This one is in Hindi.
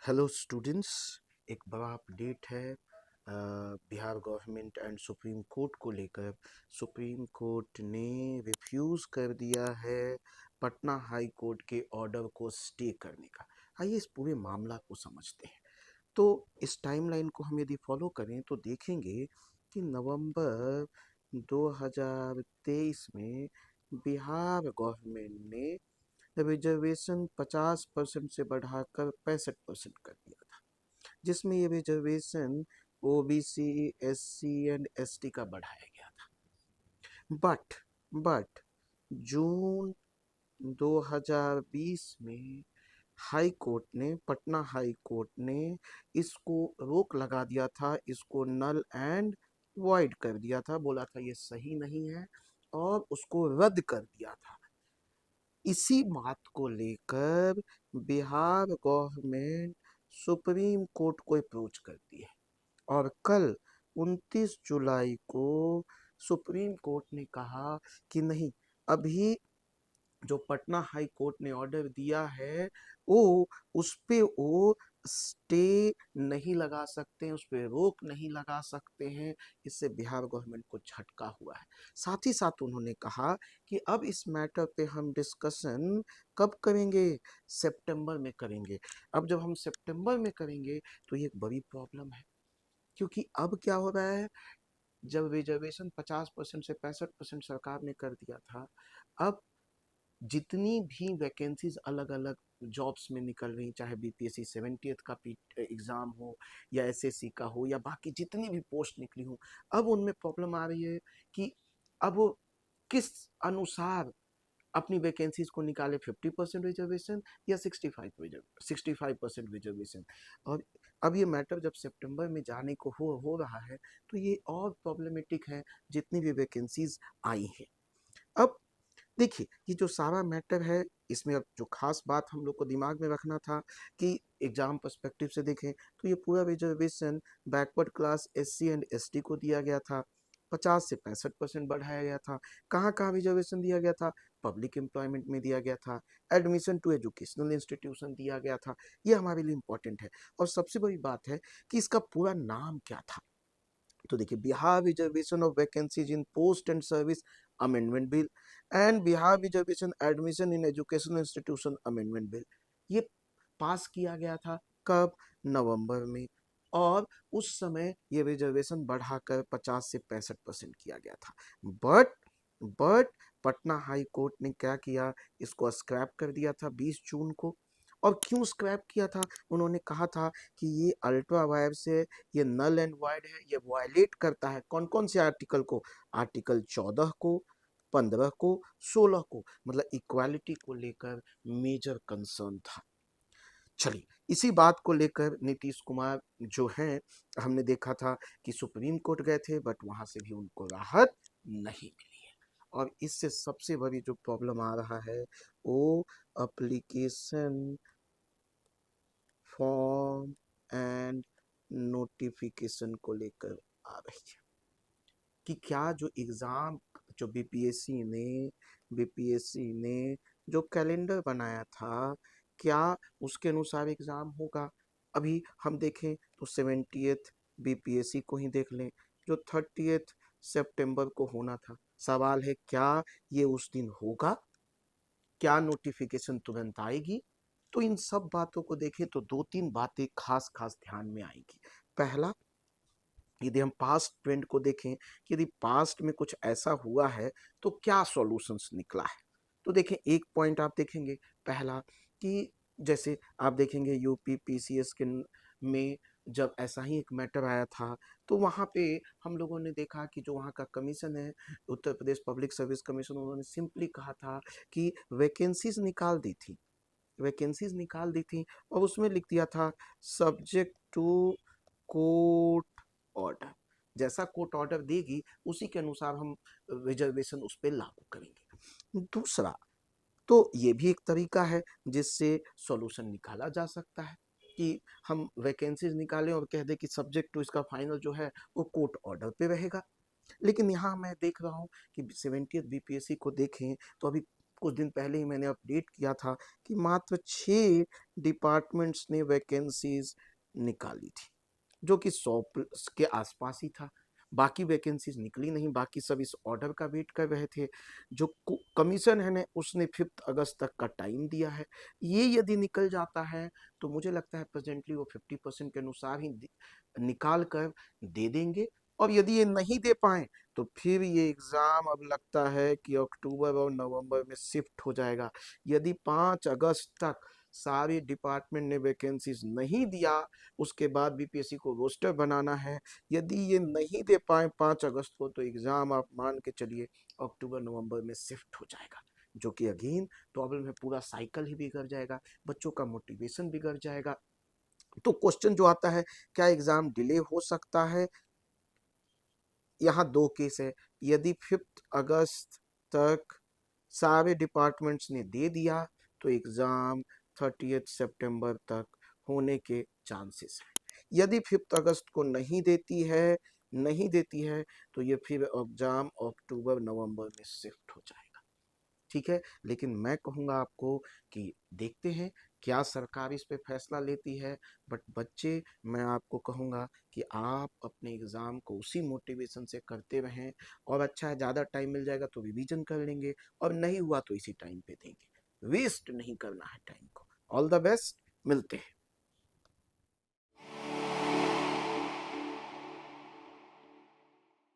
हेलो स्टूडेंट्स, एक बड़ा अपडेट है Bihar government and supreme court को लेकर। सुप्रीम कोर्ट ने रिफ्यूज़ कर दिया है पटना हाई कोर्ट के ऑर्डर को स्टे करने का। आइए इस पूरे मामला को समझते हैं। तो इस टाइमलाइन को हम यदि फॉलो करें तो देखेंगे कि नवंबर 2023 में बिहार गवर्नमेंट ने रिजर्वेशन 50% से बढ़ाकर 65% कर दिया था, जिसमें ये reservation OBC, SC and ST का बढ़ाया गया था। बट जून 2020 में पटना हाई कोर्ट ने इसको रोक लगा दिया था, इसको नल एंड वॉइड कर दिया था, बोला था ये सही नहीं है और उसको रद्द कर दिया था। इसी बात को लेकर बिहार गवर्नमेंट सुप्रीम कोर्ट को अप्रोच करती है और कल 29 जुलाई को सुप्रीम कोर्ट ने कहा कि नहीं, अभी जो पटना हाई कोर्ट ने ऑर्डर दिया है वो उस पे वो स्टे नहीं लगा सकते हैं, उस पे रोक नहीं लगा सकते हैं। इससे बिहार गवर्नमेंट को झटका हुआ है। साथ ही साथ उन्होंने कहा कि अब इस मैटर पे हम डिस्कशन कब करेंगे? सितंबर में करेंगे। अब जब हम सितंबर में करेंगे तो ये एक बड़ी प्रॉब्लम है, क्योंकि अब क्या हो रहा है, जब रिजर्वेशन 50% से 65% सरकार ने कर दिया था, अब जितनी भी वैकेंसीज अलग अलग जॉब्स में निकल रही, चाहे बीपीएससी 70th का एग्जाम हो या एसएससी का हो या बाकी जितनी भी पोस्ट निकली हो, अब उनमें प्रॉब्लम आ रही है कि अब वो किस अनुसार अपनी वैकेंसीज को निकाले, 50% रिजर्वेशन या 65% रिजर्वेशन। और अब ये मैटर जब सितंबर में जाने को हो रहा है तो ये और प्रॉब्लमेटिक है जितनी भी वैकेंसीज आई हैं। अब देखिए, ये जो सारा मैटर है, इसमें अब जो खास बात हम लोग को दिमाग में रखना था कि एग्जाम पर्सपेक्टिव से देखें तो ये पूरा reservation backward class SC and ST को दिया गया था। 50 से 65% बढ़ाया गया था। कहाँ कहाँ रिजर्वेशन दिया गया था? पब्लिक एम्प्लॉयमेंट में दिया गया था, एडमिशन टू एजुकेशनल इंस्टीट्यूशन दिया गया था। ये हमारे लिए इम्पोर्टेंट है। और सबसे बड़ी बात है कि इसका पूरा नाम क्या था। तो देखिए, Bihar reservation of vacancies in post and service amendment bill and Bihar reservation admission in educational institution amendment bill, ये पास किया गया था कब? नवंबर में। और उस समय ये रिजर्वेशन बढ़ाकर 50 से 65% किया गया था। But but Patna high court ने क्या किया, इसको स्क्रैप कर दिया था 20 जून को। और क्यों स्क्रैप किया था? उन्होंने कहा था कि ये अल्ट्रा वायर्स है, ये नल एंड वाइड है, ये वायलेट करता है कौन कौन से आर्टिकल को? आर्टिकल 14 को, 15 को, 16 को। मतलब इक्वालिटी को लेकर मेजर कंसर्न था। चलिए, इसी बात को लेकर नीतीश कुमार जो हैं, हमने देखा था कि सुप्रीम कोर्ट गए थे, बट वहां से भी उनको राहत नहीं मिली है। और इससे सबसे बड़ी जो प्रॉब्लम आ रहा है वो अप्लीकेशन फॉर्म एंड नोटिफिकेशन को लेकर आ रही है कि क्या जो एग्ज़ाम, जो बीपीएससी ने जो कैलेंडर बनाया था, क्या उसके अनुसार एग्ज़ाम होगा? अभी हम देखें तो 70th बीपीएससी को ही देख लें, जो 30th सितंबर को होना था। सवाल है, क्या ये उस दिन होगा? क्या नोटिफिकेशन तुरंत आएगी? तो इन सब बातों को देखें तो दो तीन बातें खास खास ध्यान में आएगी। पहला, यदि हम पास्ट ट्रेंड को देखें कि यदि पास्ट में कुछ ऐसा हुआ है तो क्या सॉल्यूशंस निकला है। तो देखें, एक पॉइंट आप देखेंगे, पहला कि जैसे आप देखेंगे यूपी पीसीएस के में जब ऐसा ही एक मैटर आया था तो वहाँ पे हम लोगों ने देखा कि जो वहाँ का कमीशन है, Uttar Pradesh public service commission, उन्होंने सिंपली कहा था कि वैकेंसीज निकाल दी थी और उसमें लिख दिया था सब्जेक्ट टू कोर्ट ऑर्डर। जैसा कोर्ट ऑर्डर देगी उसी के अनुसार हम रिजर्वेशन उस पर लागू करेंगे। दूसरा, तो ये भी एक तरीका है जिससे सॉल्यूशन निकाला जा सकता है कि हम वैकेंसीज निकालें और कह दें कि सब्जेक्ट टू इसका फाइनल जो है वो कोर्ट ऑर्डर पे रहेगा। लेकिन यहाँ मैं देख रहा हूँ कि 70th बीपीएससी को देखें तो अभी कुछ दिन पहले ही मैंने अपडेट किया था कि मात्र 6 डिपार्टमेंट्स ने वैकेंसीज निकाली थी, जो कि 100 के आसपास ही था। बाकी वैकेंसीज निकली नहीं, बाकी सब इस ऑर्डर का वेट कर रहे थे। जो कमीशन है ने उसने 5 अगस्त तक का टाइम दिया है। ये यदि निकल जाता है तो मुझे लगता है प्रेजेंटली वो 50% के अनुसार ही निकाल कर दे देंगे। और यदि ये नहीं दे पाए तो फिर ये एग्ज़ाम अब लगता है कि अक्टूबर और नवंबर में शिफ्ट हो जाएगा। यदि 5 अगस्त तक सारे डिपार्टमेंट ने वैकेंसीज नहीं दिया, उसके बाद बीपीएससी को रोस्टर बनाना है। यदि ये नहीं दे पाए 5 अगस्त को तो एग्ज़ाम आप मान के चलिए अक्टूबर नवंबर में शिफ्ट हो जाएगा, जो कि अगेन प्रॉब्लम है। पूरा साइकिल ही बिगड़ जाएगा, बच्चों का मोटिवेशन बिगड़ जाएगा। तो क्वेश्चन जो आता है, क्या एग्ज़ाम डिले हो सकता है? यहाँ 2 केस है। यदि 5 अगस्त तक सारे डिपार्टमेंट्स ने दे दिया तो एग्ज़ाम 30 सितंबर तक होने के चांसेस हैं। यदि 5 अगस्त को नहीं देती है तो ये फिर एग्ज़ाम अक्टूबर नवंबर में शिफ्ट हो जाएगा। ठीक है, लेकिन मैं कहूँगा आपको कि देखते हैं क्या सरकार इस पे फैसला लेती है। बट बच्चे, मैं आपको कहूँगा कि आप अपने एग्ज़ाम को उसी मोटिवेशन से करते रहें। और अच्छा है, ज़्यादा टाइम मिल जाएगा तो रिवीजन कर लेंगे, और नहीं हुआ तो इसी टाइम पे देंगे। वेस्ट नहीं करना है टाइम को। ऑल द बेस्ट, मिलते हैं।